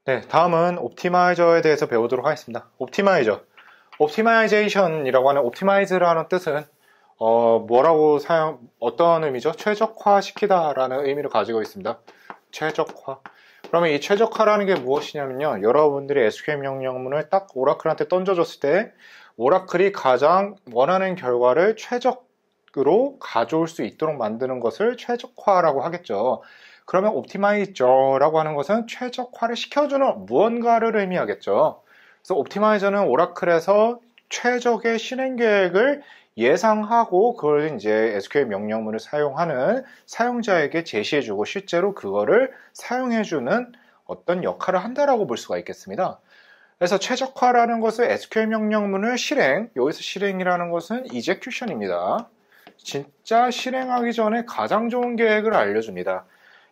네, 다음은 옵티마이저에 대해서 배우도록 하겠습니다. 옵티마이저. 옵티마이제이션이라고 하는 옵티마이즈라는 뜻은 어떤 의미죠? 최적화시키다라는 의미를 가지고 있습니다. 최적화. 그러면 이 최적화라는 게 무엇이냐면요. 여러분들이 SQL 명령문을 딱 오라클한테 던져줬을 때 오라클이 가장 원하는 결과를 최적으로 가져올 수 있도록 만드는 것을 최적화라고 하겠죠. 그러면 옵티마이저라고 하는 것은 최적화를 시켜주는 무언가를 의미하겠죠. 그래서 옵티마이저는 오라클에서 최적의 실행 계획을 예상하고 그걸 이제 SQL 명령문을 사용하는 사용자에게 제시해주고 실제로 그거를 사용해주는 어떤 역할을 한다라고 볼 수가 있겠습니다. 그래서 최적화라는 것은 SQL 명령문을 여기서 실행이라는 것은 execution입니다. 진짜 실행하기 전에 가장 좋은 계획을 알려줍니다.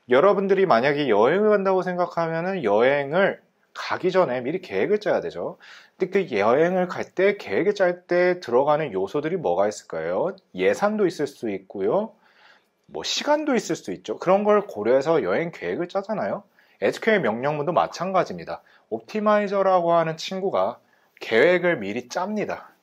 여러분들이 만약에 여행을 간다고 생각하면은 여행을 가기 전에 미리 계획을 짜야 되죠. 근데 그 여행을 갈 때 계획을 짤 때 들어가는 요소들이 뭐가 있을까요? 예산도 있을 수 있고요. 뭐 시간도 있을 수 있죠. 그런 걸 고려해서 여행 계획을 짜잖아요. SQL 명령문도 마찬가지입니다. 옵티마이저라고 하는 친구가 계획을 미리 짭니다.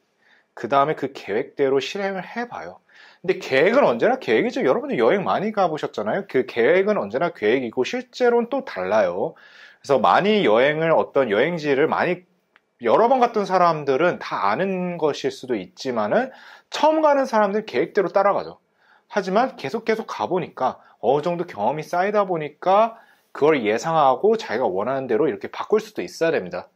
그 다음에 그 계획대로 실행을 해봐요. 근데 계획은 언제나 계획이죠. 여러분들 여행 많이 가보셨잖아요. 그 계획은 언제나 계획이고 실제로는 또 달라요. 그래서 많이 어떤 여행지를 많이 여러 번 갔던 사람들은 다 아는 것일 수도 있지만은 처음 가는 사람들은 계획대로 따라가죠. 하지만 계속 가보니까 어느 정도 경험이 쌓이다 보니까 그걸 예상하고 자기가 원하는 대로 이렇게 바꿀 수도 있어야 됩니다.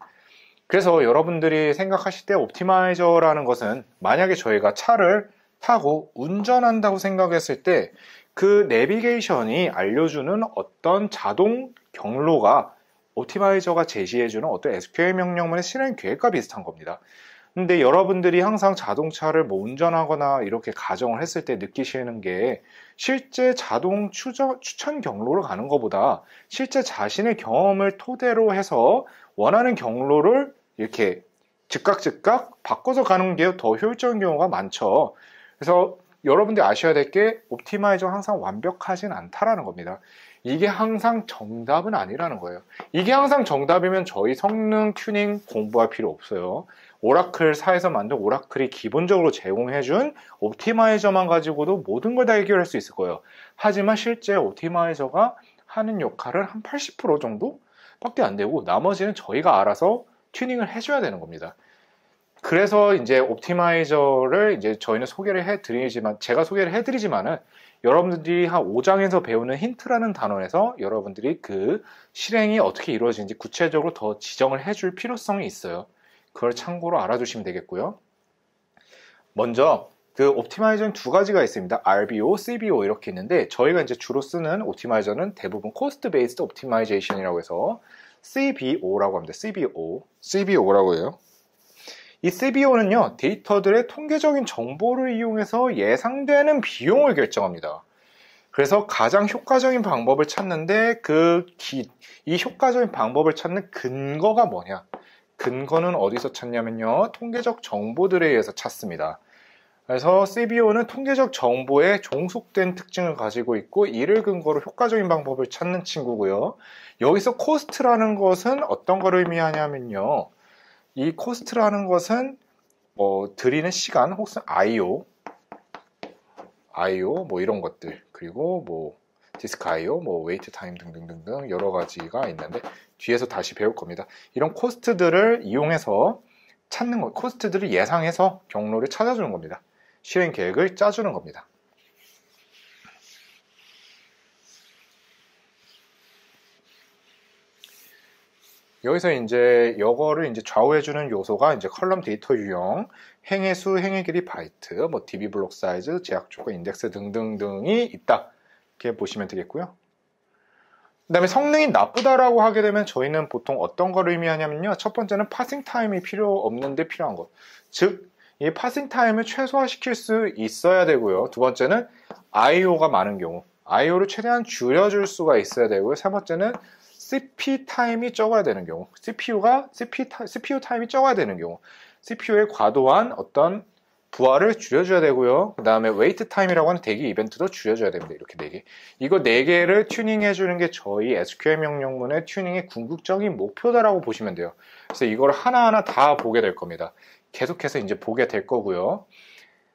그래서 여러분들이 생각하실 때 옵티마이저라는 것은 만약에 저희가 차를 타고 운전한다고 생각했을 때 그 내비게이션이 알려주는 어떤 자동 경로가 옵티마이저가 제시해주는 어떤 SQL 명령문의 실행 계획과 비슷한 겁니다. 근데 여러분들이 항상 자동차를 뭐 운전하거나 이렇게 가정을 했을 때 느끼시는 게 실제 자동 추천 경로를 가는 것보다 실제 자신의 경험을 토대로 해서 원하는 경로를 이렇게 즉각 바꿔서 가는 게 더 효율적인 경우가 많죠. 그래서 여러분들이 아셔야 될 게 옵티마이저가 항상 완벽하진 않다라는 겁니다. 이게 항상 정답은 아니라는 거예요. 이게 항상 정답이면 저희 성능 튜닝 공부할 필요 없어요. 오라클사에서 만든 오라클이 기본적으로 제공해준 옵티마이저만 가지고도 모든 걸 다 해결할 수 있을 거예요. 하지만 실제 옵티마이저가 하는 역할은 한 80% 정도밖에 안 되고 나머지는 저희가 알아서 튜닝을 해줘야 되는 겁니다. 그래서 이제 옵티마이저를 이제 저희는 제가 소개를 해드리지만은 여러분들이 한 5장에서 배우는 힌트라는 단원에서 여러분들이 그 실행이 어떻게 이루어지는지 구체적으로 더 지정을 해줄 필요성이 있어요. 그걸 참고로 알아주시면 되겠고요. 먼저 그 옵티마이저는 두 가지가 있습니다. RBO, CBO 이렇게 있는데 저희가 이제 주로 쓰는 옵티마이저는 대부분 코스트 베이스드 옵티마이제이션이라고 해서 CBO라고 합니다. CBO라고 해요. 이 CBO는요, 데이터들의 통계적인 정보를 이용해서 예상되는 비용을 결정합니다. 그래서 가장 효과적인 방법을 찾는데 이 효과적인 방법을 찾는 근거가 뭐냐? 근거는 어디서 찾냐면요, 통계적 정보들에 의해서 찾습니다. 그래서 CBO는 통계적 정보에 종속된 특징을 가지고 있고 이를 근거로 효과적인 방법을 찾는 친구고요. 여기서 코스트라는 것은 어떤 걸 의미하냐면요, 이 코스트라는 것은 들이는 시간 혹은 IO 뭐 이런 것들, 그리고 뭐 디스크 IO, 뭐 웨이트 타임 등등등등 여러 가지가 있는데 뒤에서 다시 배울 겁니다. 이런 코스트들을 이용해서 찾는 것, 코스트들을 예상해서 경로를 찾아주는 겁니다. 실행 계획을 짜주는 겁니다. 여기서 이제 이거를 이제 좌우해주는 요소가 이제 컬럼 데이터 유형, 행의 수, 행의 길이 바이트, 뭐 DB 블록 사이즈, 제약 조건 인덱스 등등등이 있다. 이렇게 보시면 되겠고요. 그 다음에 성능이 나쁘다라고 하게 되면 저희는 보통 어떤 걸 의미하냐면요. 첫 번째는 파싱 타임이 필요 없는데 필요한 것. 즉, 이 파싱 타임을 최소화시킬 수 있어야 되고요. 두 번째는 IO가 많은 경우. IO를 최대한 줄여줄 수가 있어야 되고요. 세 번째는 CPU 타임이 적어야 되는 경우, CPU 타임이 적어야 되는 경우, CPU의 과도한 어떤 부하를 줄여줘야 되고요. 그 다음에 웨이트 타임이라고 하는 대기 이벤트도 줄여줘야 됩니다. 이렇게 4개. 이거 4개를 튜닝해주는 게 저희 SQL 명령문의 튜닝의 궁극적인 목표다라고 보시면 돼요. 그래서 이걸 하나하나 다 보게 될 겁니다. 계속해서 이제 보게 될 거고요.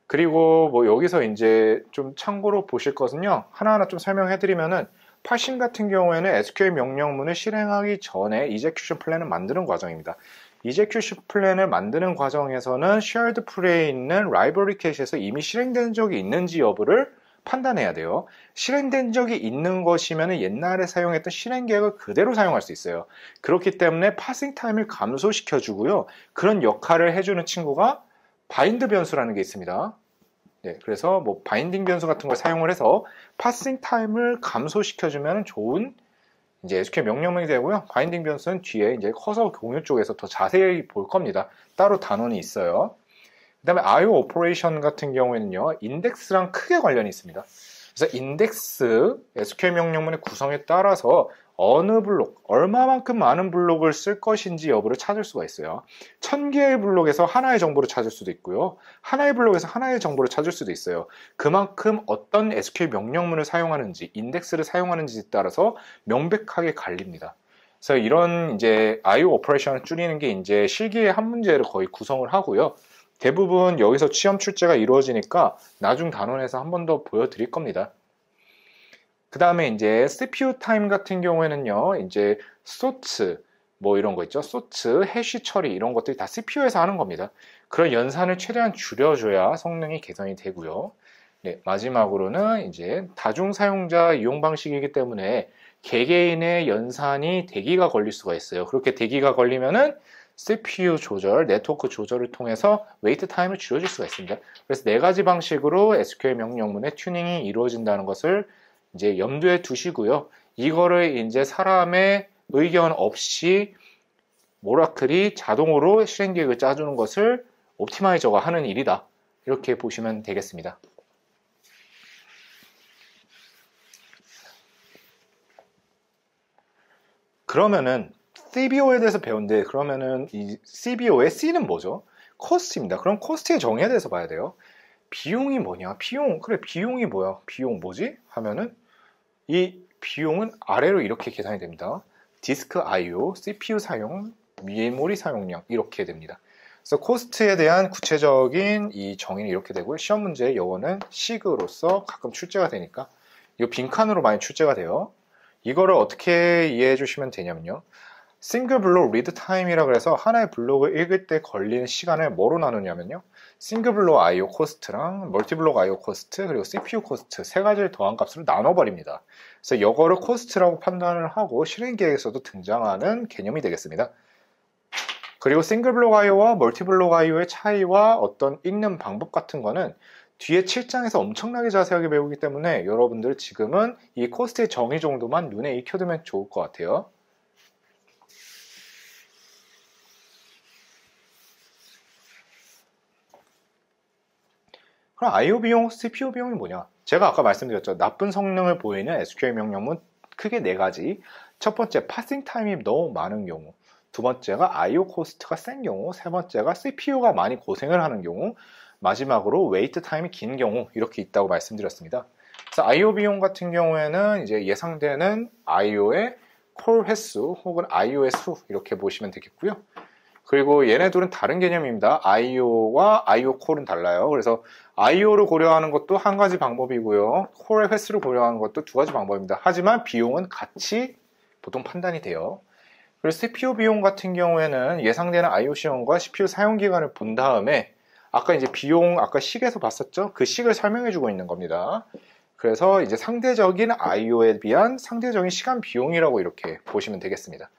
그리고 뭐 여기서 이제 좀 참고로 보실 것은요. 하나하나 좀 설명해드리면은 파싱 같은 경우에는 SQL 명령문을 실행하기 전에 이제큐션 플랜을 만드는 과정입니다. 이제큐션 플랜을 만드는 과정에서는 shared 프레에 있는 라이브러리 캐시에서 이미 실행된 적이 있는지 여부를 판단해야 돼요. 실행된 적이 있는 것이면 옛날에 사용했던 실행 계획을 그대로 사용할 수 있어요. 그렇기 때문에 파싱 타임을 감소시켜 주고요. 그런 역할을 해주는 친구가 바인드 변수라는 게 있습니다. 네, 그래서 뭐 바인딩 변수 같은 걸 사용을 해서 파싱 타임을 감소시켜주면 좋은 이제 SQL 명령문이 되고요. 바인딩 변수는 뒤에 이제 커서 공유 쪽에서 더 자세히 볼 겁니다. 따로 단원이 있어요. 그 다음에 IO 오퍼레이션 같은 경우에는요, 인덱스랑 크게 관련이 있습니다. 그래서 인덱스, SQL 명령문의 구성에 따라서 어느 블록, 얼마만큼 많은 블록을 쓸 것인지 여부를 찾을 수가 있어요. 1000개의 블록에서 하나의 정보를 찾을 수도 있고요. 하나의 블록에서 하나의 정보를 찾을 수도 있어요. 그만큼 어떤 SQL 명령문을 사용하는지, 인덱스를 사용하는지에 따라서 명백하게 갈립니다. 그래서 이런 이제 IO 오퍼레이션을 줄이는 게 이제 실기의 한 문제를 거의 구성을 하고요. 대부분 여기서 시험 출제가 이루어지니까 나중 단원에서 한 번 더 보여드릴 겁니다. 그 다음에 이제 CPU 타임 같은 경우에는요, 이제 소트, 뭐 이런 거 있죠. 소트, 해시 처리 이런 것들이 다 CPU에서 하는 겁니다. 그런 연산을 최대한 줄여줘야 성능이 개선이 되고요. 네, 마지막으로는 이제 다중 사용자 이용 방식이기 때문에 개개인의 연산이 대기가 걸릴 수가 있어요. 그렇게 대기가 걸리면은 CPU 조절, 네트워크 조절을 통해서 웨이트 타임을 줄여줄 수가 있습니다. 그래서 4가지 방식으로 SQL 명령문의 튜닝이 이루어진다는 것을 이제 염두에 두시고요. 이거를 이제 사람의 의견 없이 오라클이 자동으로 실행 계획을 짜주는 것을 옵티마이저가 하는 일이다. 이렇게 보시면 되겠습니다. 그러면은 CBO에 대해서 배운데, 그러면은 이 CBO의 C는 뭐죠? 코스트입니다. 그럼 코스트의 정의에 대해서 봐야 돼요. 비용이 뭐냐? 그래, 비용이 뭐야? 비용 뭐지? 하면은 이 비용은 아래로 이렇게 계산이 됩니다. 디스크 I/O, CPU 사용, 메모리 사용량 이렇게 됩니다. 그래서 코스트에 대한 구체적인 이 정의는 이렇게 되고요. 시험 문제의 영어는 식으로서 가끔 출제가 되니까 이거 빈칸으로 많이 출제가 돼요. 이거를 어떻게 이해해 주시면 되냐면요. 싱글 블록 리드 타임이라고 해서 하나의 블록을 읽을 때 걸리는 시간을 뭐로 나누냐면요. 싱글 블록 I/O 코스트랑 멀티 블록 I/O 코스트 그리고 CPU 코스트 3가지를 더한 값으로 나눠버립니다. 그래서 이거를 코스트라고 판단을 하고 실행 계획에서도 등장하는 개념이 되겠습니다. 그리고 싱글 블록 I/O와 멀티 블록 I/O의 차이와 어떤 읽는 방법 같은 거는 뒤에 7장에서 엄청나게 자세하게 배우기 때문에 여러분들 지금은 이 코스트의 정의 정도만 눈에 익혀두면 좋을 것 같아요. 그럼 I/O 비용, CPU 비용이 뭐냐? 제가 아까 말씀드렸죠. 나쁜 성능을 보이는 SQL 명령문 크게 4가지. 첫 번째, 파싱 타임이 너무 많은 경우. 두 번째가 I/O 코스트가 센 경우. 세 번째가 CPU가 많이 고생을 하는 경우. 마지막으로 웨이트 타임이 긴 경우. 이렇게 있다고 말씀드렸습니다. 그래서 I/O 비용 같은 경우에는 이제 예상되는 I/O의 콜 횟수 혹은 I/O의 수 이렇게 보시면 되겠고요. 그리고 얘네들은 다른 개념입니다. I/O와 I/O 콜은 달라요. 그래서 I/O를 고려하는 것도 한 가지 방법이고요. 콜의 횟수를 고려하는 것도 2가지 방법입니다. 하지만 비용은 같이 보통 판단이 돼요. 그리고 CPU 비용 같은 경우에는 예상되는 I/O 시간과 CPU 사용 기간을 본 다음에 아까 이제 비용, 아까 식에서 봤었죠? 그 식을 설명해 주고 있는 겁니다. 그래서 이제 상대적인 I/O에 비한 상대적인 시간 비용이라고 이렇게 보시면 되겠습니다.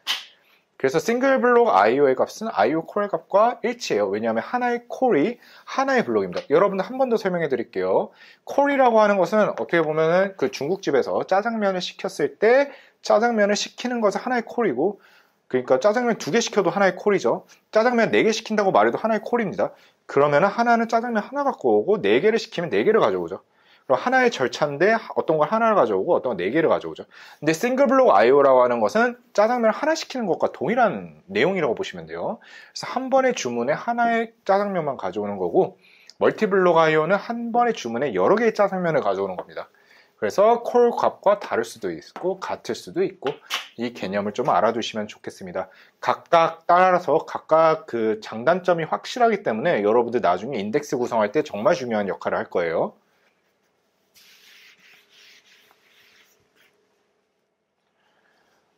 그래서 싱글 블록 I/O의 값은 I/O 콜의 값과 일치해요. 왜냐하면 하나의 콜이 하나의 블록입니다. 여러분들 한 번 더 설명해 드릴게요. 콜이라고 하는 것은 어떻게 보면은 그 중국집에서 짜장면을 시켰을 때 짜장면을 시키는 것은 하나의 콜이고, 그러니까 짜장면 2개 시켜도 하나의 콜이죠. 짜장면 4개 시킨다고 말해도 하나의 콜입니다. 그러면은 하나는 짜장면 하나 갖고 오고 4개를 시키면 4개를 가져오죠. 그럼 하나의 절차인데 어떤 걸 하나를 가져오고 어떤 걸 4개를 가져오죠. 근데 싱글 블록 I/O라고 하는 것은 짜장면을 하나 시키는 것과 동일한 내용이라고 보시면 돼요. 그래서 한 번의 주문에 하나의 짜장면만 가져오는 거고 멀티블록 IO는 한 번의 주문에 여러 개의 짜장면을 가져오는 겁니다. 그래서 콜 값과 다를 수도 있고 같을 수도 있고 이 개념을 좀 알아두시면 좋겠습니다. 각각 따라서 각각 그 장단점이 확실하기 때문에 여러분들 나중에 인덱스 구성할 때 정말 중요한 역할을 할 거예요.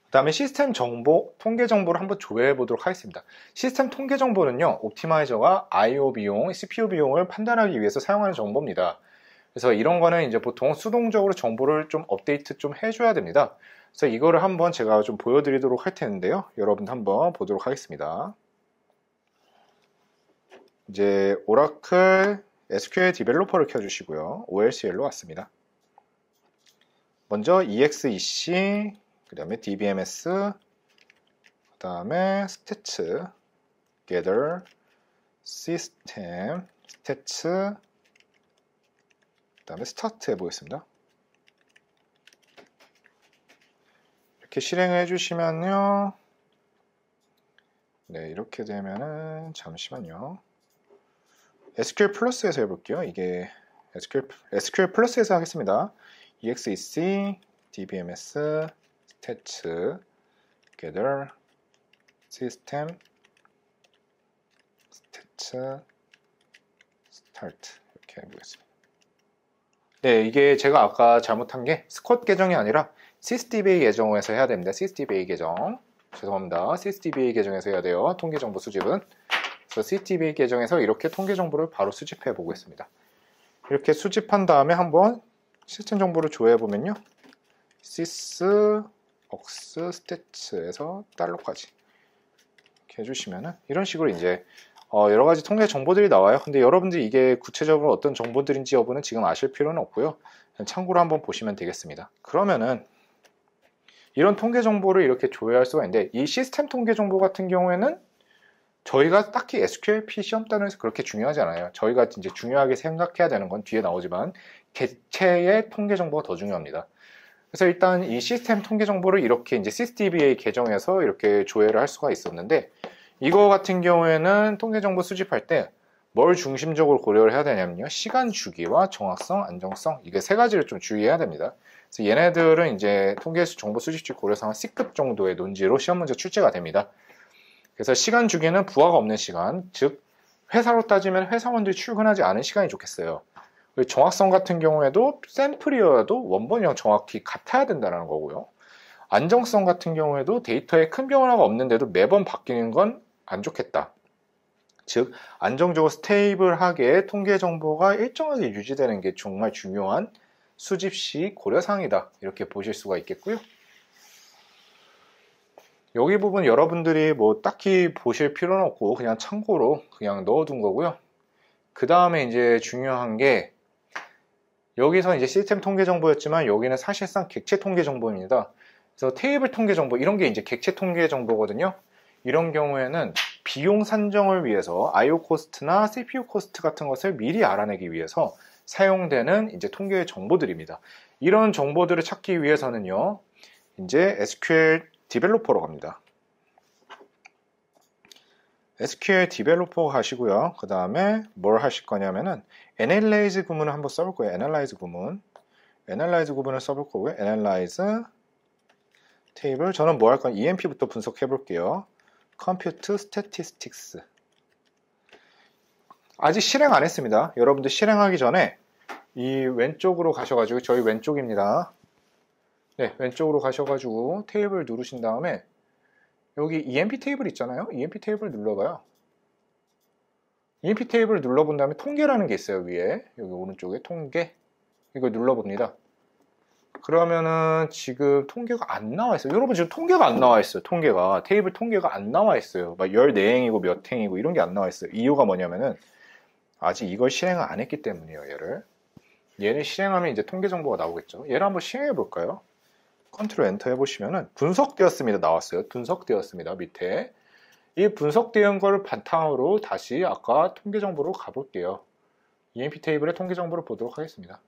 그 다음에 시스템 정보, 통계 정보를 한번 조회해 보도록 하겠습니다. 시스템 통계 정보는요, 옵티마이저가 I/O 비용, CPU 비용을 판단하기 위해서 사용하는 정보입니다. 그래서 이런 거는 이제 보통 수동적으로 정보를 좀 업데이트 좀 해줘야 됩니다. 그래서 이거를 한번 제가 좀 보여드리도록 할 텐데요. 여러분 한번 보도록 하겠습니다. 이제 오라클 SQL 디벨로퍼를 켜주시고요. OLCL로 왔습니다. 먼저 EXEC, 그 다음에 DBMS, 그 다음에 스태츠, gather, system, 스태츠, 그 다음에 스타트 해보겠습니다. 이렇게 실행을 해주시면요. 네, 이렇게 되면은, 잠시만요. SQL 플러스에서 해볼게요. 이게 SQL 플러스에서 하겠습니다. EXEC, DBMS, 스태츠, gather, system, 스태츠, start 이렇게 해보겠습니다. 네, 이게 제가 아까 잘못한 게 스쿼트 계정이 아니라 sysdba 계정에서 해야 됩니다. sysdba 계정. 죄송합니다. sysdba 계정에서 해야 돼요. 통계 정보 수집은. 그래서 sysdba 계정에서 이렇게 통계 정보를 바로 수집해 보겠습니다. 이렇게 수집한 다음에 한번 시스템 정보를 조회해 보면요. sys, ox, stats에서 달러까지 이렇게 해주시면은 이런 식으로 이제 여러 가지 통계 정보들이 나와요. 근데 여러분들이 이게 구체적으로 어떤 정보들인지 여부는 지금 아실 필요는 없고요. 참고로 한번 보시면 되겠습니다. 그러면은 이런 통계 정보를 이렇게 조회할 수가 있는데 이 시스템 통계 정보 같은 경우에는 저희가 딱히 SQLP 시험단에서 그렇게 중요하지 않아요. 저희가 이제 중요하게 생각해야 되는 건 뒤에 나오지만 객체의 통계 정보가 더 중요합니다. 그래서 일단 이 시스템 통계 정보를 이렇게 이제 sysdba 계정에서 이렇게 조회를 할 수가 있었는데 이거 같은 경우에는 통계 정보 수집할 때 뭘 중심적으로 고려를 해야 되냐면요. 시간 주기와 정확성, 안정성 이게 세 가지를 좀 주의해야 됩니다. 그래서 얘네들은 이제 통계 정보 수집지 고려상 C급 정도의 논지로 시험 문제 출제가 됩니다. 그래서 시간 주기는 부하가 없는 시간, 즉 회사로 따지면 회사원들이 출근하지 않은 시간이 좋겠어요. 정확성 같은 경우에도 샘플이어도 원본이랑 정확히 같아야 된다는 거고요. 안정성 같은 경우에도 데이터에 큰 변화가 없는데도 매번 바뀌는 건 안 좋겠다. 즉 안정적으로 스테이블하게 통계 정보가 일정하게 유지되는 게 정말 중요한 수집 시 고려사항이다. 이렇게 보실 수가 있겠고요. 여기 부분 여러분들이 뭐 딱히 보실 필요는 없고 그냥 참고로 그냥 넣어둔 거고요. 그 다음에 이제 중요한 게 여기서 이제 시스템 통계 정보였지만 여기는 사실상 객체 통계 정보입니다. 그래서 테이블 통계 정보 이런 게 이제 객체 통계 정보거든요. 이런 경우에는 비용 산정을 위해서 IO 코스트나 CPU 코스트 같은 것을 미리 알아내기 위해서 사용되는 이제 통계의 정보들입니다. 이런 정보들을 찾기 위해서는요, 이제 SQL 디벨로퍼로 갑니다. SQL 디벨로퍼 가시고요. 그 다음에 뭘 하실 거냐면은 Analyze 구문을 한번 써볼 거예요. Analyze 구문을 써볼 거고요. Analyze 테이블 저는 뭐 할 건 EMP부터 분석해 볼게요. Compute Statistics 아직 실행 안 했습니다. 여러분들 실행하기 전에 이 왼쪽으로 가셔가지고 저희 왼쪽입니다. 네, 왼쪽으로 가셔가지고 테이블 누르신 다음에 여기 EMP 테이블 있잖아요. EMP 테이블 눌러봐요. EMP 테이블 눌러본 다음에 통계라는 게 있어요. 위에 여기 오른쪽에 통계 이거 눌러봅니다. 그러면은 지금 통계가 안 나와 있어요. 여러분 지금 통계가 안 나와 있어요. 테이블 통계가 안 나와 있어요. 막 14행이고 몇 행이고 이런 게 안 나와 있어요. 이유가 뭐냐면은 아직 이걸 실행을 안 했기 때문이에요. 얘를 실행하면 이제 통계 정보가 나오겠죠. 얘를 한번 실행해 볼까요? 컨트롤 엔터 해보시면은 분석되었습니다. 나왔어요. 분석되었습니다. 밑에 이 분석된 걸 바탕으로 다시 아까 통계 정보로 가볼게요. EMP 테이블의 통계 정보를 보도록 하겠습니다.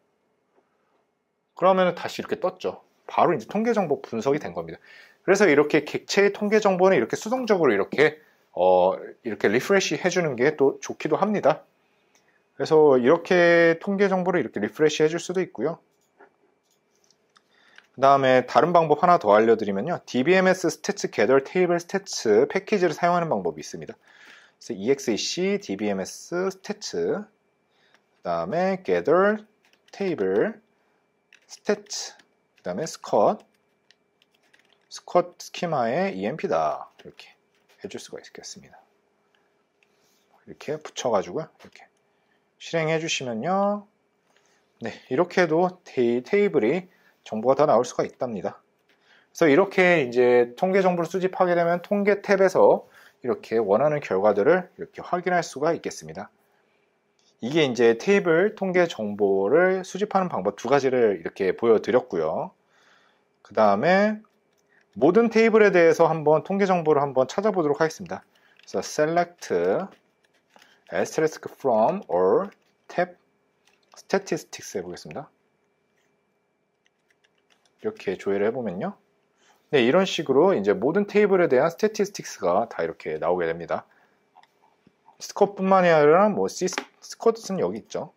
그러면 다시 이렇게 떴죠. 바로 이제 통계 정보 분석이 된 겁니다. 그래서 이렇게 객체의 통계 정보는 이렇게 수동적으로 이렇게 리프레시 해주는 게 또 좋기도 합니다. 그래서 이렇게 통계 정보를 이렇게 리프레시 해줄 수도 있고요. 그 다음에 다른 방법 하나 더 알려드리면요. DBMS Stats Gather Table Stats 패키지를 사용하는 방법이 있습니다. 그래서 EXEC DBMS Stats, 그 다음에 Gather Table Stats, 그 다음에 Squat 스키마의 EMP다. 이렇게 해줄 수가 있겠습니다. 이렇게 붙여가지고요. 이렇게 실행해 주시면요. 네, 이렇게 해도 테이블이 정보가 다 나올 수가 있답니다. 그래서 이렇게 이제 통계 정보를 수집하게 되면 통계 탭에서 이렇게 원하는 결과들을 이렇게 확인할 수가 있겠습니다. 이게 이제 테이블 통계 정보를 수집하는 방법 두 가지를 이렇게 보여드렸고요. 그 다음에 모든 테이블에 대해서 한번 통계 정보를 한번 찾아보도록 하겠습니다. 그래서 select asterisk from or tab statistics 해보겠습니다. 이렇게 조회를 해보면요. 네, 이런 식으로 이제 모든 테이블에 대한 statistics가 다 이렇게 나오게 됩니다. 스쿼트뿐만이 아니라 뭐 스쿼트는 여기 있죠.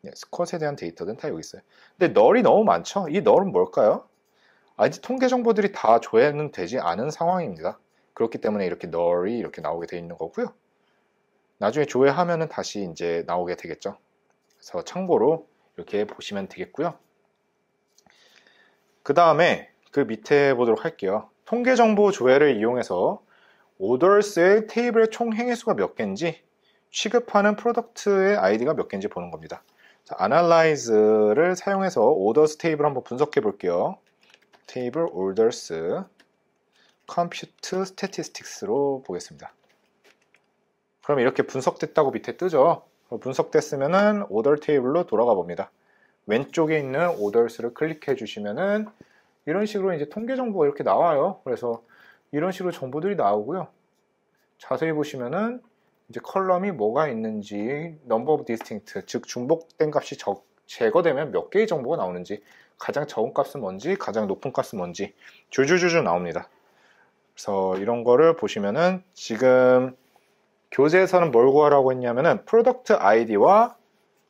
네, 스쿼트에 대한 데이터는 다 여기 있어요. 근데 널이 너무 많죠. 이 널은 뭘까요? 아직 통계 정보들이 다 조회는 되지 않은 상황입니다. 그렇기 때문에 이렇게 널이 이렇게 나오게 되어 있는 거고요. 나중에 조회하면은 다시 이제 나오게 되겠죠. 그래서 참고로 이렇게 보시면 되겠고요. 그 다음에 그 밑에 보도록 할게요. 통계 정보 조회를 이용해서 오더스의 테이블의 총 행위수가 몇 개인지, 취급하는 프로덕트의 아이디가 몇 개인지 보는 겁니다. 자, Analyze를 사용해서 오더스 테이블 한번 분석해 볼게요. 테이블 orders compute statistics로 보겠습니다. 그럼 이렇게 분석됐다고 밑에 뜨죠. 분석됐으면은 order 테이블로 돌아가 봅니다. 왼쪽에 있는 orders를 클릭해 주시면은 이런 식으로 이제 통계 정보가 이렇게 나와요. 그래서 이런 식으로 정보들이 나오고요. 자세히 보시면은 이제 컬럼이 뭐가 있는지, number of distinct, 즉 중복된 값이 제거되면 몇 개의 정보가 나오는지, 가장 적은 값은 뭔지, 가장 높은 값은 뭔지 줄줄줄줄 나옵니다. 그래서 이런 거를 보시면은 지금 교재에서는 뭘 구하라고 했냐면은 프로덕트 아이디와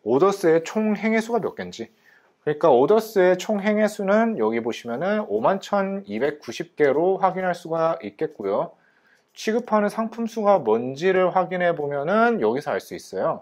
오더스의 총 행위수가 몇 개인지. 그러니까 오더스의 총 행위수는 여기 보시면은 51,290개로 확인할 수가 있겠고요. 취급하는 상품 수가 뭔지를 확인해 보면은 여기서 알 수 있어요.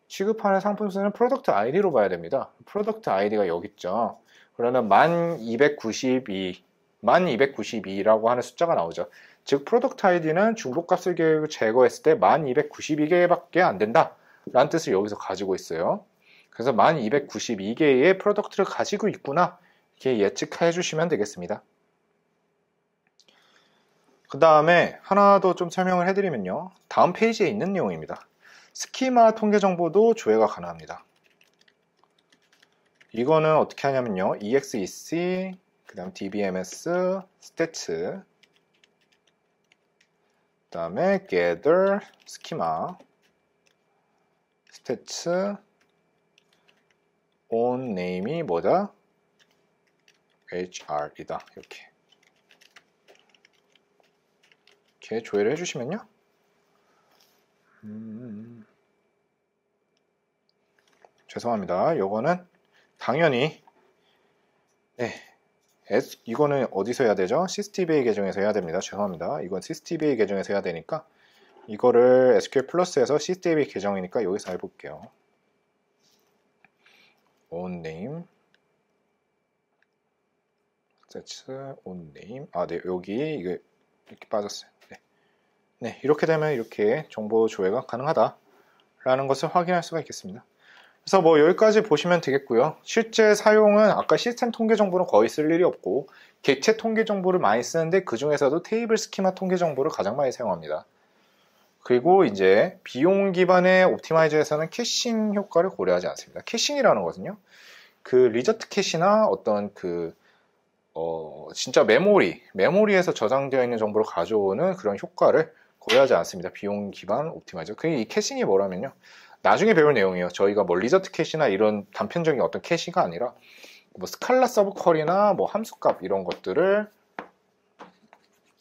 취급하는 상품 수는 프로덕트 아이디로 봐야 됩니다. 프로덕트 아이디가 여기 있죠. 그러면 1292라고 하는 숫자가 나오죠. 즉 프로덕트 아이디는 중복값을 제거했을 때 1292개밖에 안 된다 라는 뜻을 여기서 가지고 있어요. 그래서 1292개의 프로덕트를 가지고 있구나, 이렇게 예측해 주시면 되겠습니다. 그 다음에 하나 더 좀 설명을 해드리면요, 다음 페이지에 있는 내용입니다. 스키마 통계 정보도 조회가 가능합니다. 이거는 어떻게 하냐면요, EXEC, 그 다음 DBMS, Stats, 그 다음에 Gather, 스키마, Stats, on name이 뭐다? HR이다. 이렇게 조회를 해주시면요. 죄송합니다. 요거는 당연히 이거는 어디서 해야 되죠? CSTBA 계정에서 해야 됩니다. 죄송합니다. 이건 CSTBA 계정에서 해야 되니까 이거를 SQL 플러스에서 CSTBA 계정이니까 여기서 해볼게요. on name sets on name. 네, 여기 이게 이렇게 빠졌어요. 네, 이렇게 되면 이렇게 정보 조회가 가능하다라는 것을 확인할 수가 있겠습니다. 그래서 뭐 여기까지 보시면 되겠고요. 실제 사용은 아까 시스템 통계 정보는 거의 쓸 일이 없고, 객체 통계 정보를 많이 쓰는데 그 중에서도 테이블 스키마 통계 정보를 가장 많이 사용합니다. 그리고 이제 비용 기반의 옵티마이저에서는 캐싱 효과를 고려하지 않습니다. 캐싱이라는 것은요, 그 리저트 캐시나 어떤 진짜 메모리에서 저장되어 있는 정보를 가져오는 그런 효과를 고려하지 않습니다. 비용 기반 옵티마이저. 이 캐싱이 뭐라면요, 나중에 배울 내용이에요. 저희가 뭐 리저트 캐시나 이런 단편적인 어떤 캐시가 아니라 뭐 스칼라 서브 쿼리나 뭐 함수값 이런 것들을,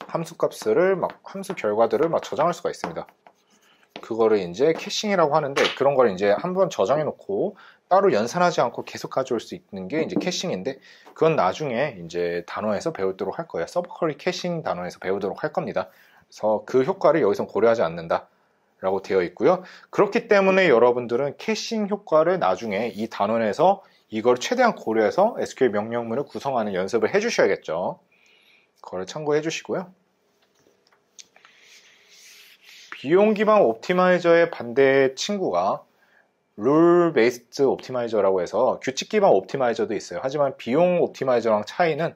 함수 결과들을 막 저장할 수가 있습니다. 그거를 이제 캐싱이라고 하는데, 그런 걸 이제 한번 저장해 놓고 따로 연산하지 않고 계속 가져올 수 있는 게 이제 캐싱인데, 그건 나중에 이제 단원에서 배우도록 할 거예요. 서브 쿼리 캐싱 단원에서 배우도록 할 겁니다. 그래서 그 효과를 여기서 고려하지 않는다 라고 되어 있고요. 그렇기 때문에 여러분들은 캐싱 효과를 나중에 이 단원에서 이걸 최대한 고려해서 SQL 명령문을 구성하는 연습을 해 주셔야겠죠. 그거를 참고해 주시고요. 비용 기반 옵티마이저의 반대 친구가 룰 베이스드 옵티마이저라고 해서 규칙 기반 옵티마이저도 있어요. 하지만 비용 옵티마이저랑 차이는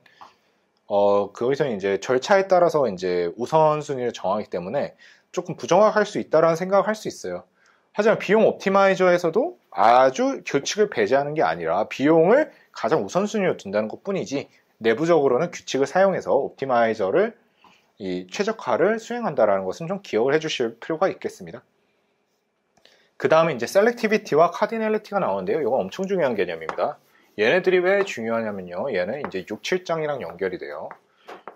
거기서 이제 절차에 따라서 이제 우선순위를 정하기 때문에 조금 부정확할 수 있다라는 생각을 할 수 있어요. 하지만 비용 옵티마이저에서도 아주 규칙을 배제하는 게 아니라 비용을 가장 우선순위로 둔다는 것 뿐이지, 내부적으로는 규칙을 사용해서 옵티마이저를 이 최적화를 수행한다라는 것은 좀 기억을 해주실 필요가 있겠습니다. 그 다음에 이제 셀렉티비티와 카디널리티가 나오는데요. 이건 엄청 중요한 개념입니다. 얘네들이 왜 중요하냐면요. 얘는 이제 6, 7장이랑 연결이 돼요.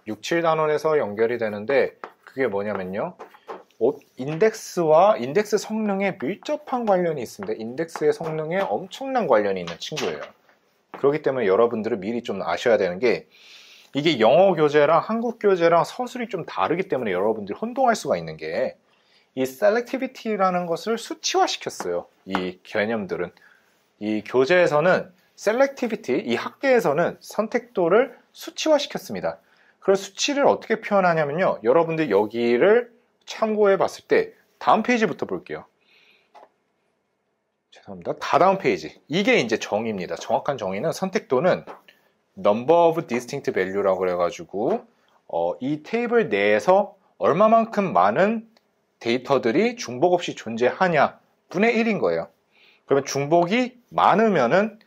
6, 7단원에서 연결이 되는데, 그게 뭐냐면요. 인덱스와 인덱스 성능에 밀접한 관련이 있습니다. 인덱스의 성능에 엄청난 관련이 있는 친구예요. 그렇기 때문에 여러분들은 미리 좀 아셔야 되는 게, 이게 영어 교재랑 한국 교재랑 서술이 좀 다르기 때문에 여러분들이 혼동할 수가 있는 게, 이 셀렉티비티라는 것을 수치화시켰어요. 이 개념들은. 이 교재에서는 셀렉티비티, 이 학계에서는 선택도를 수치화시켰습니다. 그래서 수치를 어떻게 표현하냐면요. 여러분들 여기를 참고해 봤을 때 다음 페이지부터 볼게요. 죄송합니다. 다음 페이지. 이게 이제 정의입니다. 정확한 정의는 선택도는 number of distinct value라고 그래가지고 이 테이블 내에서 얼마만큼 많은 데이터들이 중복 없이 존재하냐 분의 1인 거예요. 그러면 중복이 많으면은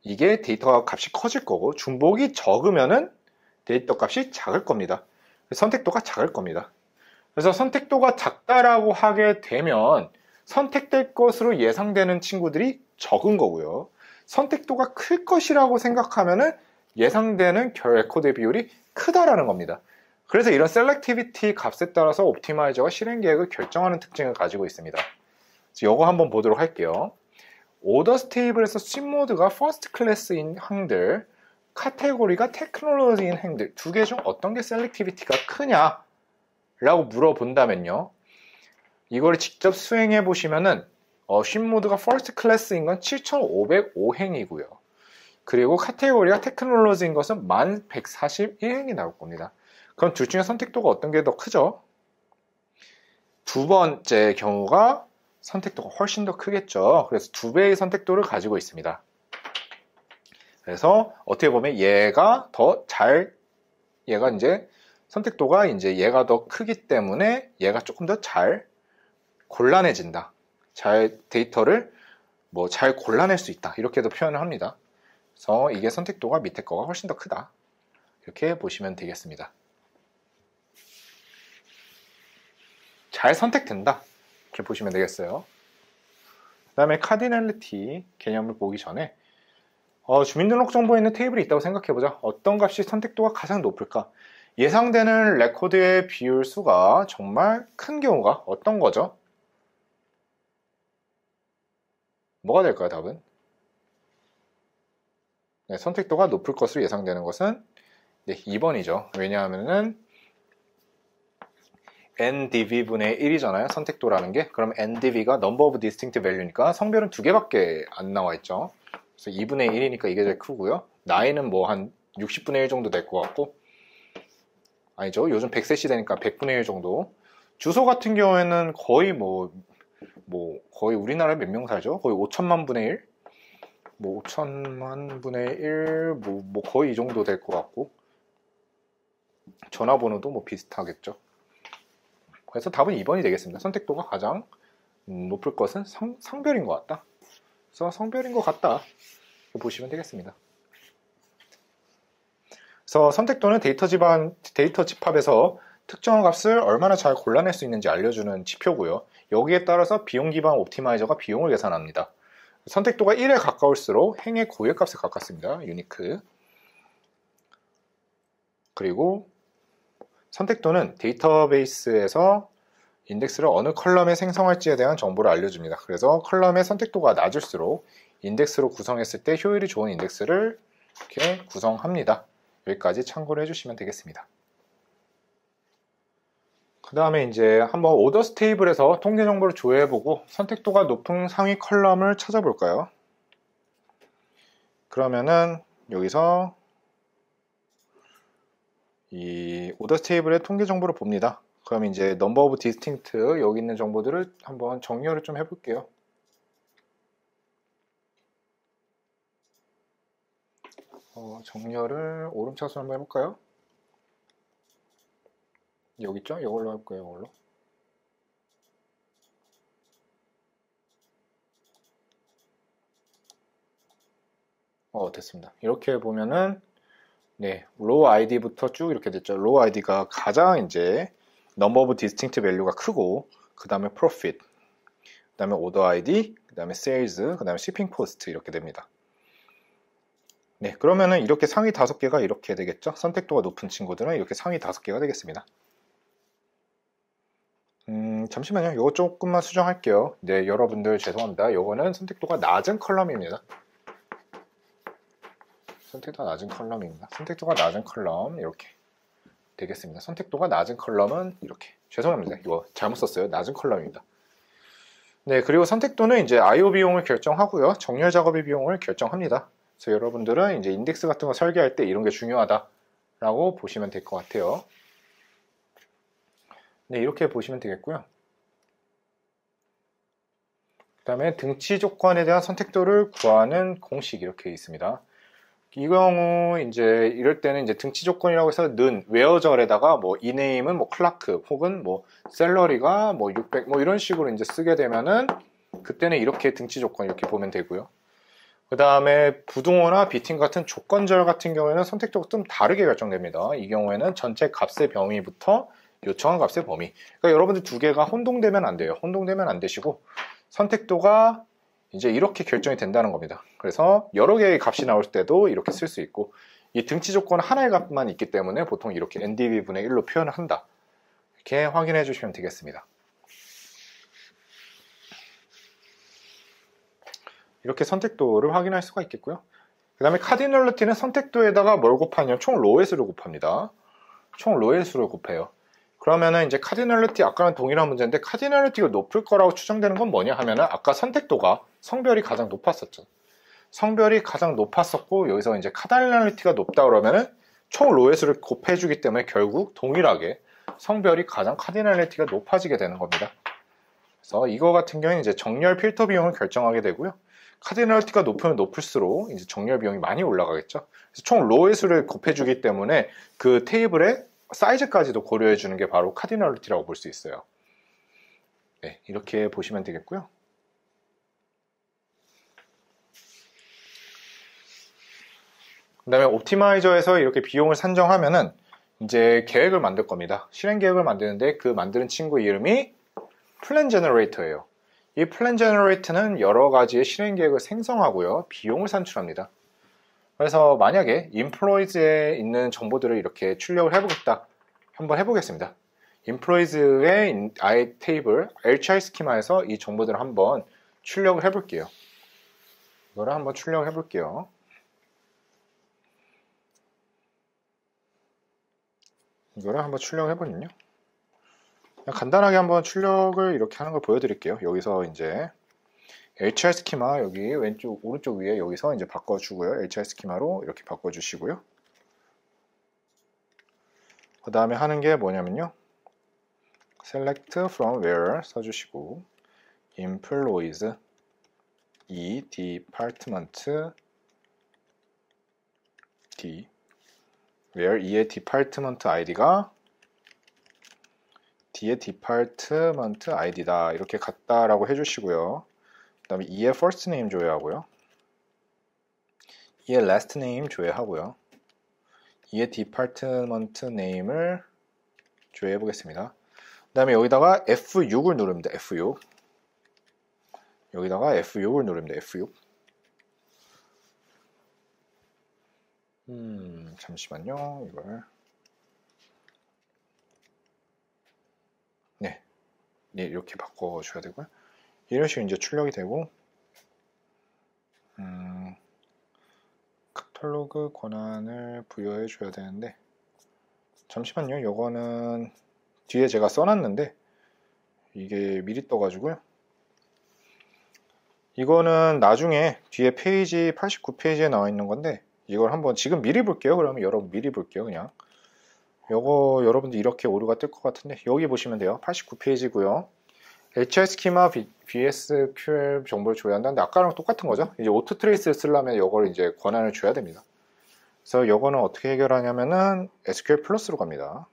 이게 데이터 값이 커질 거고, 중복이 적으면은 데이터 값이 작을 겁니다. 선택도가 작을 겁니다. 그래서 선택도가 작다라고 하게 되면 선택될 것으로 예상되는 친구들이 적은 거고요. 선택도가 클 것이라고 생각하면은 예상되는 레코드 비율이 크다라는 겁니다. 그래서 이런 셀렉티비티 값에 따라서 옵티마이저가 실행 계획을 결정하는 특징을 가지고 있습니다. 이거 한번 보도록 할게요. 오더스 테이블에서 씹모드가 퍼스트 클래스인 항들, 카테고리가 테크놀로지인 행들, 두 개 중 어떤 게 셀렉티비티가 크냐 라고 물어본다면요, 이걸 직접 수행해 보시면은 씹모드가 퍼스트 클래스인 건 7505행이고요. 그리고 카테고리가 테크놀로지인 것은 1141행이 나올 겁니다. 그럼 둘 중에 선택도가 어떤 게 더 크죠? 두 번째 경우가 선택도가 훨씬 더 크겠죠. 그래서 2배의 선택도를 가지고 있습니다. 그래서 어떻게 보면 얘가 이제 선택도가 이제 얘가 더 크기 때문에 얘가 조금 더 잘 골라내진다. 데이터를 잘 골라낼 수 있다. 이렇게도 표현을 합니다. 그래서 이게 선택도가 밑에 거가 훨씬 더 크다. 이렇게 보시면 되겠습니다. 잘 선택된다. 이렇게 보시면 되겠어요. 그 다음에 카디널리티 개념을 보기 전에 주민등록정보에 있는 테이블이 있다고 생각해보자. 어떤 값이 선택도가 가장 높을까? 예상되는 레코드의 비율 수가 정말 큰 경우가 어떤 거죠? 뭐가 될까요, 답은? 네, 선택도가 높을 것으로 예상되는 것은 2번이죠. 왜냐하면은 NDV분의 1이잖아요. 선택도라는 게. 그럼 NDV가 Number of Distinct Value니까 성별은 2개밖에 안 나와 있죠. 그래서 2분의 1이니까 이게 제일 크고요. 나이는 뭐 한 60분의 1 정도 될 것 같고, 아니죠. 요즘 100세 시대니까 100분의 1 정도. 주소 같은 경우에는 거의 거의 우리나라에 몇 명 살죠? 거의 5천만 분의 1? 5천만 분의 1, 거의 이 정도 될 것 같고, 전화번호도 비슷하겠죠. 그래서 답은 2번이 되겠습니다. 선택도가 가장 높을 것은 성별인 것 같다. 그래서 성별인 것 같다. 보시면 되겠습니다. 그래서 선택도는 데이터 집합에서 특정한 값을 얼마나 잘 골라낼 수 있는지 알려주는 지표고요. 여기에 따라서 비용 기반 옵티마이저가 비용을 계산합니다. 선택도가 1에 가까울수록 행의 고유의 값에 가깝습니다. 유니크. 그리고 선택도는 데이터베이스에서 인덱스를 어느 컬럼에 생성할지에 대한 정보를 알려줍니다. 그래서 컬럼의 선택도가 낮을수록 인덱스로 구성했을 때 효율이 좋은 인덱스를 이렇게 구성합니다. 여기까지 참고를 해주시면 되겠습니다. 그 다음에 이제 한번 오더스 테이블에서 통계 정보를 조회해보고 선택도가 높은 상위 컬럼을 찾아볼까요? 그러면은 여기서 이 오더스 테이블의 통계 정보를 봅니다. 그럼 이제 넘버 오브 디스팅트 여기 있는 정보들을 한번 정렬을 좀 해볼게요. 정렬을 오름차순 한번 해볼까요? 여기 있죠? 이걸로 해볼까요? 이걸로. 됐습니다. 이렇게 보면은 네, 로우 아이디부터 쭉 이렇게 됐죠. 로우 아이디가 가장 이제 넘버 오브 디스팅트 밸류가 크고 그 다음에 프로핏, 그 다음에 오더 아이디, 그 다음에 세일즈, 그 다음에 shipping 코스트 이렇게 됩니다. 네, 그러면은 이렇게 상위 5개가 이렇게 되겠죠. 선택도가 높은 친구들은 이렇게 상위 5개가 되겠습니다. 잠시만요. 이거 조금만 수정할게요. 네, 여러분들 죄송합니다. 이거는 선택도가 낮은 컬럼입니다. 선택도가 낮은 컬럼입니다. 선택도가 낮은 컬럼 이렇게 되겠습니다. 선택도가 낮은 컬럼은 이렇게. 죄송합니다. 이거 잘못 썼어요. 낮은 컬럼입니다. 네, 그리고 선택도는 이제 I/O 비용을 결정하고요. 정렬 작업의 비용을 결정합니다. 그래서 여러분들은 이제 인덱스 같은 거 설계할 때 이런 게 중요하다라고 보시면 될 것 같아요. 네, 이렇게 보시면 되겠고요. 그 다음에 등치 조건에 대한 선택도를 구하는 공식 이렇게 있습니다. 이 경우 이제 이럴 때는 이제 등치 조건이라고 해서 는 웨어절에다가 뭐 이네임은 뭐 클라크 혹은 뭐 셀러리가 뭐 600 뭐 이런 식으로 이제 쓰게 되면은 그때는 이렇게 등치 조건 이렇게 보면 되고요. 그 다음에 부등호나 비팅 같은 조건절 같은 경우에는 선택도가 좀 다르게 결정됩니다. 이 경우에는 전체 값의 범위부터 요청한 값의 범위. 그러니까 여러분들 두 개가 혼동되면 안 돼요. 혼동되면 안 되시고 선택도가 이제 이렇게 결정이 된다는 겁니다. 그래서 여러 개의 값이 나올 때도 이렇게 쓸 수 있고 이 등치 조건 하나의 값만 있기 때문에 보통 이렇게 ndv분의 1로 표현을 한다. 이렇게 확인해 주시면 되겠습니다. 이렇게 선택도를 확인할 수가 있겠고요. 그 다음에 카디널리티는 선택도에다가 뭘 곱하냐면 총 로의 수를 곱합니다. 총 로의 수를 곱해요. 그러면은 이제 카디널리티 아까랑 동일한 문제인데 카디널리티가 높을 거라고 추정되는 건 뭐냐 하면은 아까 선택도가 성별이 가장 높았었죠. 성별이 가장 높았었고 여기서 이제 카디널리티가 높다 그러면은 총 로의 수를 곱해주기 때문에 결국 동일하게 성별이 가장 카디널리티가 높아지게 되는 겁니다. 그래서 이거 같은 경우는 이제 정렬 필터 비용을 결정하게 되고요. 카디널리티가 높으면 높을수록 이제 정렬 비용이 많이 올라가겠죠. 그래서 총 로의 수를 곱해주기 때문에 그 테이블의 사이즈까지도 고려해 주는 게 바로 카디널리티라고 볼 수 있어요. 네, 이렇게 보시면 되겠고요. 그 다음에 옵티마이저에서 이렇게 비용을 산정하면은 이제 계획을 만들 겁니다. 실행 계획을 만드는데 그 만드는 친구 이름이 플랜 제너레이터예요. 이 플랜 제너레이터는 여러 가지의 실행 계획을 생성하고요. 비용을 산출합니다. 그래서 만약에 인플로이즈에 있는 정보들을 이렇게 출력을 해보겠다. 한번 해보겠습니다. 인플로이즈의 I 테이블 LCI 스키마에서 이 정보들을 한번 출력을 해볼게요. 이거를 한번 출력을 해볼게요. 이거를 한번 출력을 해보면요. 간단하게 한번 출력을 이렇게 하는 걸 보여드릴게요. 여기서 이제 LCR 스키마 여기 왼쪽 오른쪽 위에 여기서 이제 바꿔주고요. LCR 스키마로 이렇게 바꿔주시고요. 그 다음에 하는 게 뭐냐면요. select from where 써주시고 employees 이 department d where 이의 department id가 d의 department id다 이렇게 같다라고 해주시고요. 그 다음에 이의 first name 조회하고요. 이의 last name 조회하고요. 이의 department name을 조회해 보겠습니다. 그 다음에 여기다가 F6을 누릅니다. F6 여기다가 F6을 누릅니다. F6 잠시만요. 이걸 네 네, 이렇게 바꿔줘야 되고요. 이런 식으로 이제 출력이 되고, 카탈로그 권한을 부여해 줘야 되는데, 잠시만요. 이거는 뒤에 제가 써놨는데 이게 미리 떠가지고요. 이거는 나중에 뒤에 페이지 89페이지에 나와 있는 건데, 이걸 한번 지금 미리 볼게요. 그러면 여러분 미리 볼게요. 그냥 요거 여러분들 이렇게 오류가 뜰 것 같은데, 여기 보시면 돼요. 89페이지고요. HR 스키마 BSQL 정보를 줘야 한다는데, 아까랑 똑같은 거죠. 이제 오토 트레이스를 쓰려면 이걸 이제 권한을 줘야 됩니다. 그래서 이거는 어떻게 해결하냐면은 SQL 플러스로 갑니다.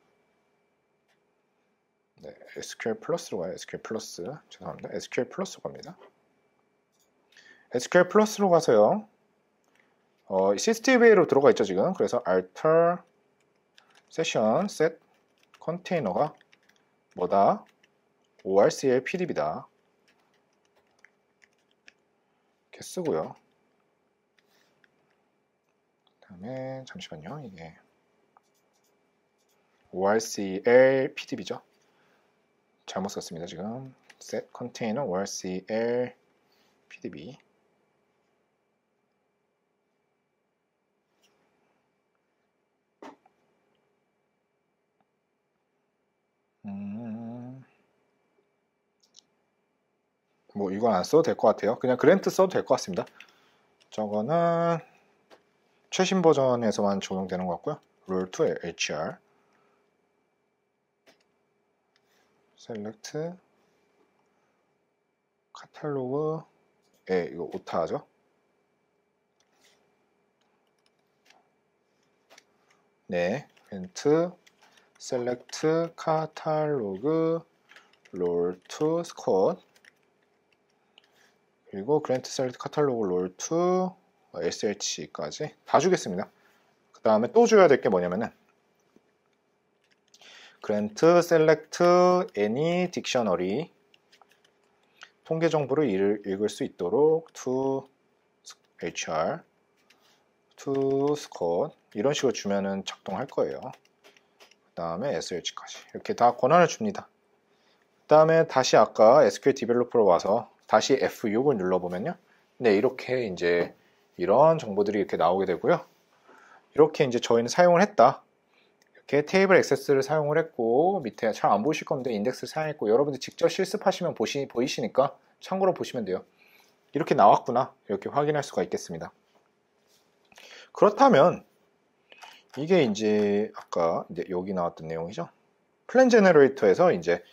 네, SQL 플러스로 가요. SQL 플러스. 죄송합니다. SQL 플러스로 갑니다. SQL 플러스로 가서요. CSTV로 들어가 있죠, 지금. 그래서 alter session set container가 뭐다? ORCL PDB다. 이렇게 쓰고요. 그 다음에 잠시만요. 이게 ORCL PDB죠. 잘못 썼습니다. 지금 set container ORCL PDB. 뭐 이건 안 써도 될 것 같아요. 그냥 그랜트 써도 될 것 같습니다. 저거는 최신 버전에서만 적용되는 것 같고요. role2 HR select 카탈로그 이거 오타죠. 네, grant select 카탈로그 role2 squad, 그리고 grant select 카탈로그 role2 SH까지 다 주겠습니다. 그 다음에 또 줘야 될 게 뭐냐면은 grant select any dictionary, 통계 정보를 읽을 수 있도록 to HR, to squad, 이런 식으로 주면은 작동할 거예요. 그 다음에 SH까지 이렇게 다 권한을 줍니다. 그 다음에 다시 아까 SQL 디벨로퍼로 와서 다시 F6을 눌러보면요. 네, 이렇게 이제 이런 정보들이 이렇게 나오게 되고요. 이렇게 이제 저희는 사용을 했다. 이렇게 테이블 액세스를 사용을 했고, 밑에 잘 안 보이실 건데 인덱스를 사용했고, 여러분들 직접 실습하시면 보이시니까 참고로 보시면 돼요. 이렇게 나왔구나. 이렇게 확인할 수가 있겠습니다. 그렇다면 이게 이제 아까 이제 여기 나왔던 내용이죠. 플랜 제너레이터에서 이제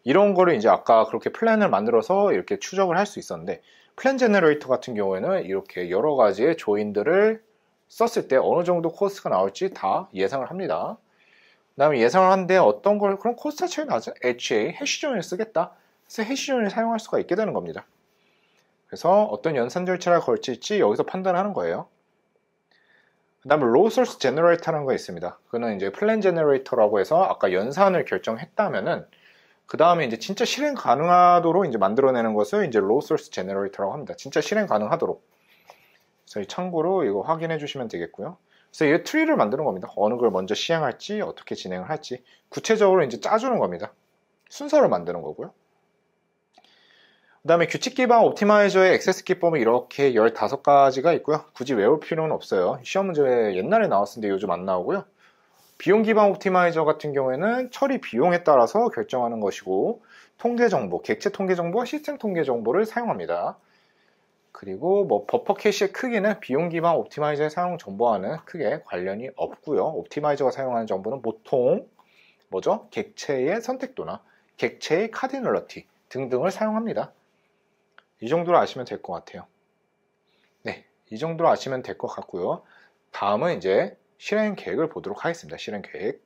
이런 거를 이제 아까 그렇게 플랜을 만들어서 이렇게 추적을 할 수 있었는데, 플랜 제너레이터 같은 경우에는 이렇게 여러 가지의 조인들을 썼을 때 어느 정도 코스트가 나올지 다 예상을 합니다. 그 다음에 예상을 하는데 어떤 걸, 그럼 코스트 차이가 나죠. HA, 해시존을 쓰겠다. 그래서 해시존을 사용할 수가 있게 되는 겁니다. 그래서 어떤 연산 절차를 걸칠지 여기서 판단하는 거예요. 그 다음에 로우 소스 제너레이터라는 거 있습니다. 그거는 이제 플랜 제너레이터라고 해서 아까 연산을 결정했다면은 그 다음에 이제 진짜 실행 가능하도록 이제 만들어내는 것을 이제 로우 소스 제너레이터라고 합니다. 진짜 실행 가능하도록. 그래서 참고로 이거 확인해 주시면 되겠고요. 그래서 이 트리를 만드는 겁니다. 어느 걸 먼저 시행할지, 어떻게 진행을 할지 구체적으로 이제 짜주는 겁니다. 순서를 만드는 거고요. 그 다음에 규칙 기반 옵티마이저의 액세스 기법은 이렇게 15가지가 있고요. 굳이 외울 필요는 없어요. 시험 문제에 옛날에 나왔었는데 요즘 안 나오고요. 비용 기반 옵티마이저 같은 경우에는 처리 비용에 따라서 결정하는 것이고, 통계 정보, 객체 통계 정보와 시스템 통계 정보를 사용합니다. 그리고 뭐 버퍼 캐시의 크기는 비용 기반 옵티마이저의 사용 정보와는 크게 관련이 없고요. 옵티마이저가 사용하는 정보는 보통 뭐죠? 객체의 선택도나 객체의 카디널러티 등등을 사용합니다. 이 정도로 아시면 될 것 같아요. 네, 이 정도로 아시면 될 것 같고요. 다음은 이제 실행 계획을 보도록 하겠습니다. 실행 계획.